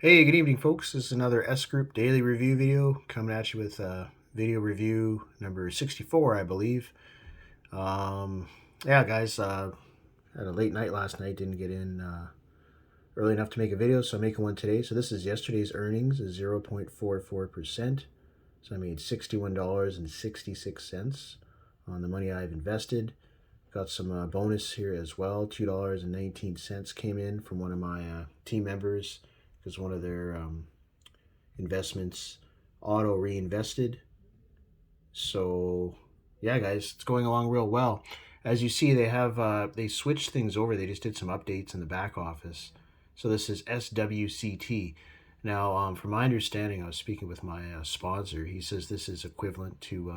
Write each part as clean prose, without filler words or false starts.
Hey, good evening, folks. This is another S Group daily review video coming at you with video review number 64, I believe. Um, yeah, guys, had a late night last night, didn't get in early enough to make a video, so I'm making one today. So this is yesterday's earnings, is 0.44%. So I made $61.66 on the money I've invested. Got some bonus here as well. $2.19 came in from one of my team members because one of their investments auto reinvested. So yeah, guys, it's going along real well. As you see, they switched things over. They just did some updates in the back office. So this is SWCT. Now, from my understanding, I was speaking with my sponsor. He says this is equivalent to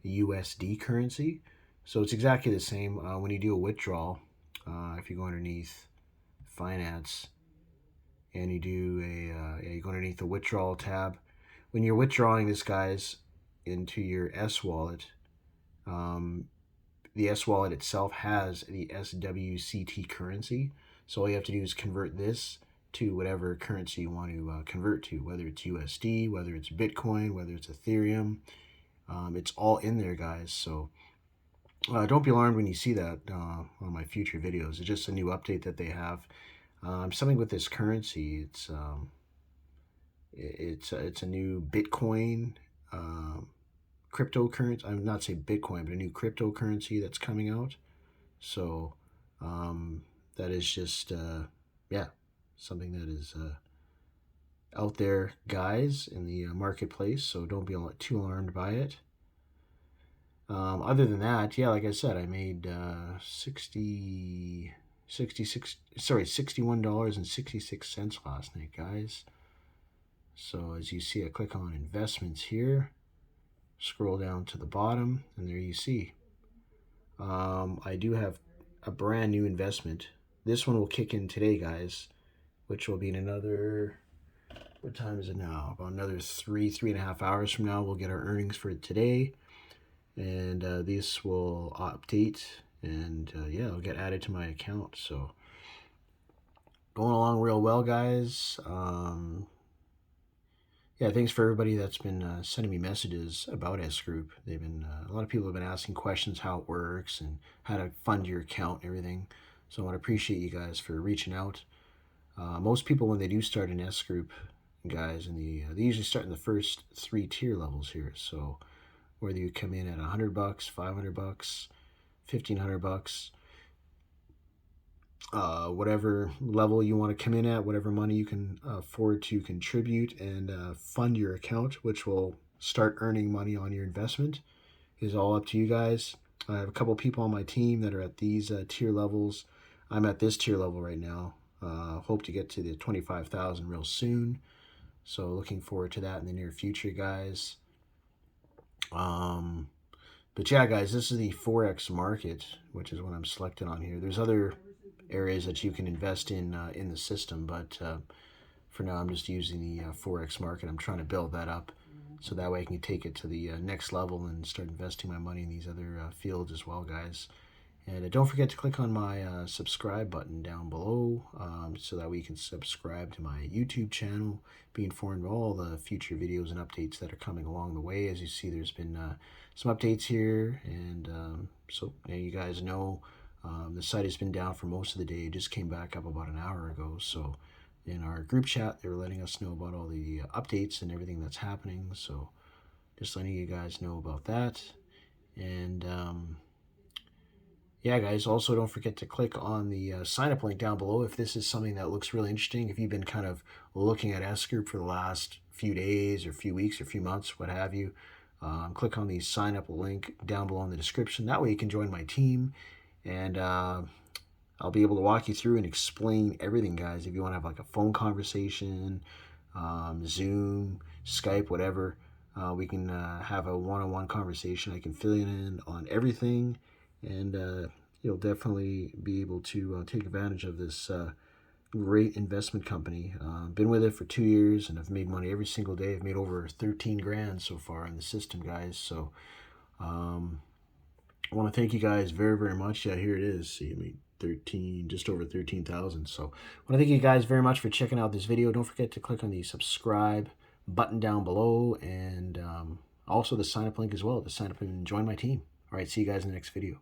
USD currency. So it's exactly the same. When you do a withdrawal, if you go underneath finance and you go underneath the withdrawal tab, when you're withdrawing this, guys, into your S wallet, um, the S wallet itself has the SWCT currency. So all you have to do is convert this to whatever currency you want to convert to, whether it's USD, whether it's Bitcoin, whether it's Ethereum. It's all in there, guys. So don't be alarmed when you see that on my future videos. It's just a new update that they have. Something with this currency. It's a new Bitcoin cryptocurrency. I'm not saying Bitcoin, but a new cryptocurrency that's coming out. So that is just yeah, something that is out there, guys, in the marketplace. So don't be too alarmed by it. Other than that, yeah, like I said, I made 61.66 last night, guys. So as you see, I click on investments here, scroll down to the bottom, and there you see. I do have a brand new investment. This one will kick in today, guys, which will be in another, what time is it now? About another 3.5 hours from now, we'll get our earnings for today. And this will update, and yeah, it'll get added to my account. So going along real well, guys. Yeah, thanks for everybody that's been sending me messages about S Group. They've been a lot of people have been asking questions how it works and how to fund your account and everything. So I want to appreciate you guys for reaching out. Most people, when they do start an S Group, guys, they usually start in the first 3 tier levels here. So whether you come in at $100, $500, $1,500, whatever level you want to come in at, whatever money you can afford to contribute and fund your account, which will start earning money on your investment, is all up to you guys. I have a couple people on my team that are at these tier levels. I'm at this tier level right now. Hope to get to the 25,000 real soon. So looking forward to that in the near future, guys. But yeah, guys, this is the Forex market, which is what I'm selected on here. There's other areas that you can invest in the system, but for now, I'm just using the Forex market. I'm trying to build that up so that way I can take it to the next level and start investing my money in these other fields as well, guys. And don't forget to click on my subscribe button down below so that way you can subscribe to my YouTube channel, be informed of all the future videos and updates that are coming along the way. As you see, there's been some updates here, and so you guys know the site has been down for most of the day. It just came back up about an hour ago. So in our group chat, they were letting us know about all the updates and everything that's happening. So just letting you guys know about that. And yeah, guys, also don't forget to click on the sign up link down below if this is something that looks really interesting. If you've been kind of looking at S Group for the last few days or few weeks or few months, what have you, click on the sign up link down below in the description. That way you can join my team, and I'll be able to walk you through and explain everything, guys. If you want to have like a phone conversation, Zoom, Skype, whatever, we can have a one-on-one conversation. I can fill you in on everything, and you'll definitely be able to take advantage of this great investment company. Been with it for 2 years, and I've made money every single day. I've made over 13 grand so far in the system, guys. So I want to thank you guys very, very much. Yeah, here it is. See, I mean, just over 13,000. So I want to thank you guys very much for checking out this video. Don't forget to click on the subscribe button down below, and also the sign up link as well to sign up and join my team. All right, see you guys in the next video.